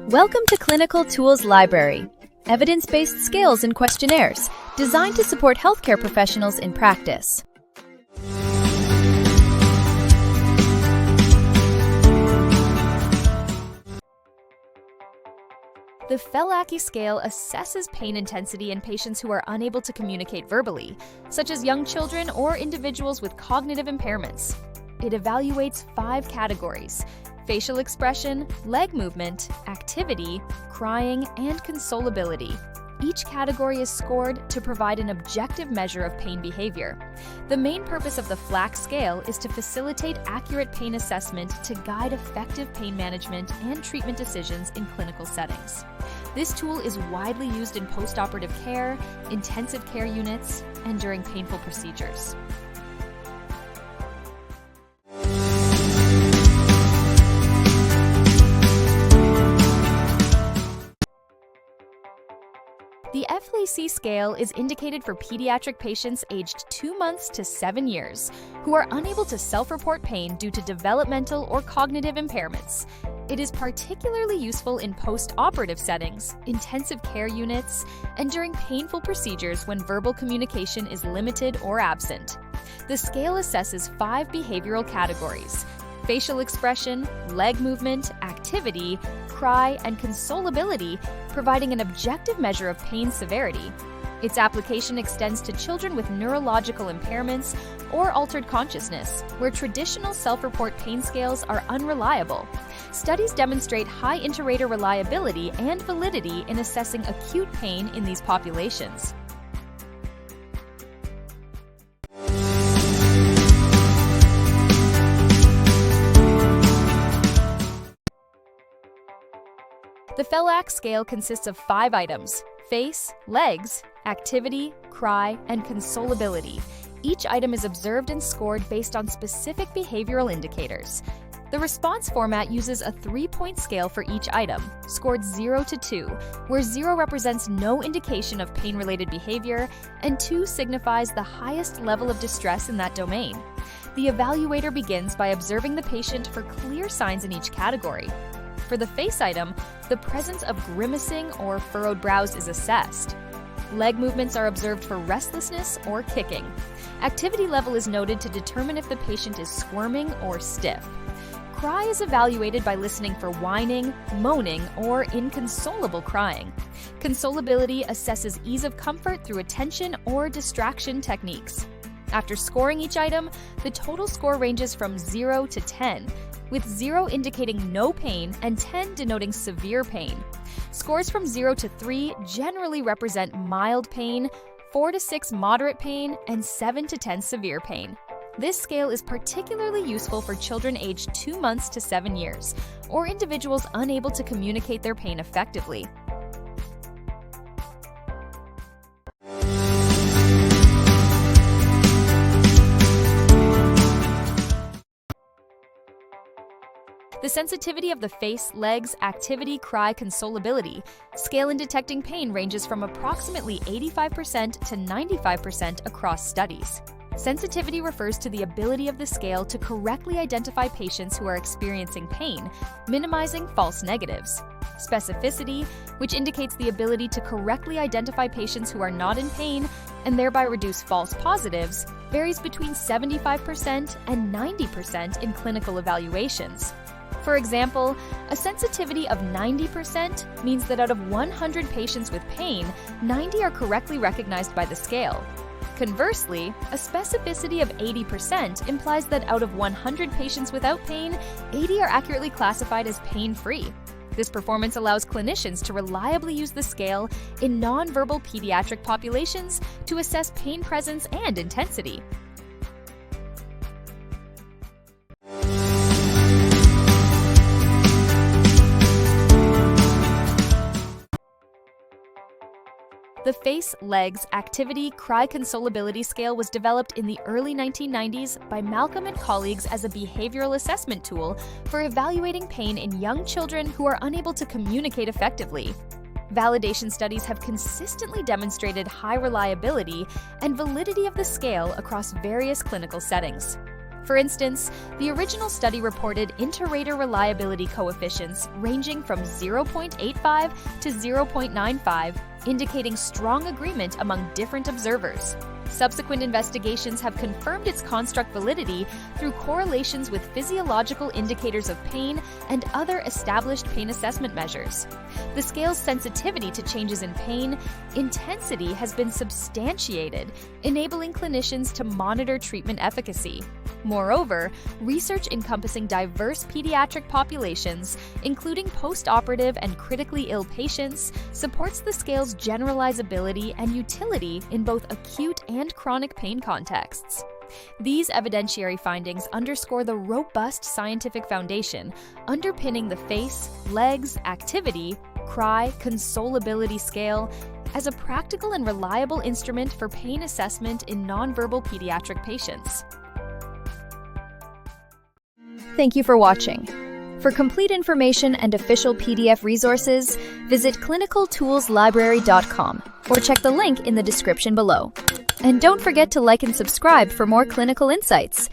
Welcome to Clinical Tools Library, evidence-based scales and questionnaires designed to support healthcare professionals in practice. The FLACC scale assesses pain intensity in patients who are unable to communicate verbally, such as young children or individuals with cognitive impairments. It evaluates 5 categories: facial expression, leg movement, activity, crying, and consolability. Each category is scored to provide an objective measure of pain behavior. The main purpose of the FLACC scale is to facilitate accurate pain assessment to guide effective pain management and treatment decisions in clinical settings. This tool is widely used in post-operative care, intensive care units, and during painful procedures. The FLACC scale is indicated for pediatric patients aged 2 months to 7 years who are unable to self-report pain due to developmental or cognitive impairments. It is particularly useful in post-operative settings, intensive care units, and during painful procedures when verbal communication is limited or absent. The scale assesses 5 behavioral categories: facial expression, leg movement, activity, cry, and consolability, providing an objective measure of pain severity. Its application extends to children with neurological impairments or altered consciousness, where traditional self-report pain scales are unreliable. Studies demonstrate high inter-rater reliability and validity in assessing acute pain in these populations. The FLACC scale consists of 5 items: face, legs, activity, cry, and consolability. Each item is observed and scored based on specific behavioral indicators. The response format uses a 3-point scale for each item, scored 0 to 2, where 0 represents no indication of pain-related behavior and 2 signifies the highest level of distress in that domain. The evaluator begins by observing the patient for clear signs in each category. For the face item, the presence of grimacing or furrowed brows is assessed. Leg movements are observed for restlessness or kicking. Activity level is noted to determine if the patient is squirming or stiff. Cry is evaluated by listening for whining, moaning, or inconsolable crying. Consolability assesses ease of comfort through attention or distraction techniques. After scoring each item, the total score ranges from 0 to 10, with 0 indicating no pain and 10 denoting severe pain. Scores from 0 to 3 generally represent mild pain, 4 to 6 moderate pain, and 7 to 10 severe pain. This scale is particularly useful for children aged 2 months to 7 years, or individuals unable to communicate their pain effectively. The sensitivity of the face, legs, activity, cry, consolability scale in detecting pain ranges from approximately 85% to 95% across studies. Sensitivity refers to the ability of the scale to correctly identify patients who are experiencing pain, minimizing false negatives. Specificity, which indicates the ability to correctly identify patients who are not in pain and thereby reduce false positives, varies between 75% and 90% in clinical evaluations. For example, a sensitivity of 90% means that out of 100 patients with pain, 90 are correctly recognized by the scale. Conversely, a specificity of 80% implies that out of 100 patients without pain, 80 are accurately classified as pain-free. This performance allows clinicians to reliably use the scale in nonverbal pediatric populations to assess pain presence and intensity. The face, legs, activity, cry, consolability scale was developed in the early 1990s by Malcolm and colleagues as a behavioral assessment tool for evaluating pain in young children who are unable to communicate effectively. Validation studies have consistently demonstrated high reliability and validity of the scale across various clinical settings. For instance, the original study reported inter-rater reliability coefficients ranging from 0.85 to 0.95, indicating strong agreement among different observers. Subsequent investigations have confirmed its construct validity through correlations with physiological indicators of pain and other established pain assessment measures. The scale's sensitivity to changes in pain intensity has been substantiated, enabling clinicians to monitor treatment efficacy. Moreover, research encompassing diverse pediatric populations, including post-operative and critically ill patients, supports the scale's generalizability and utility in both acute and chronic pain contexts. These evidentiary findings underscore the robust scientific foundation underpinning the face, legs, activity, cry, consolability scale as a practical and reliable instrument for pain assessment in nonverbal pediatric patients. Thank you for watching. For complete information and official PDF resources, visit clinicaltoolslibrary.com or check the link in the description below. And don't forget to like and subscribe for more clinical insights.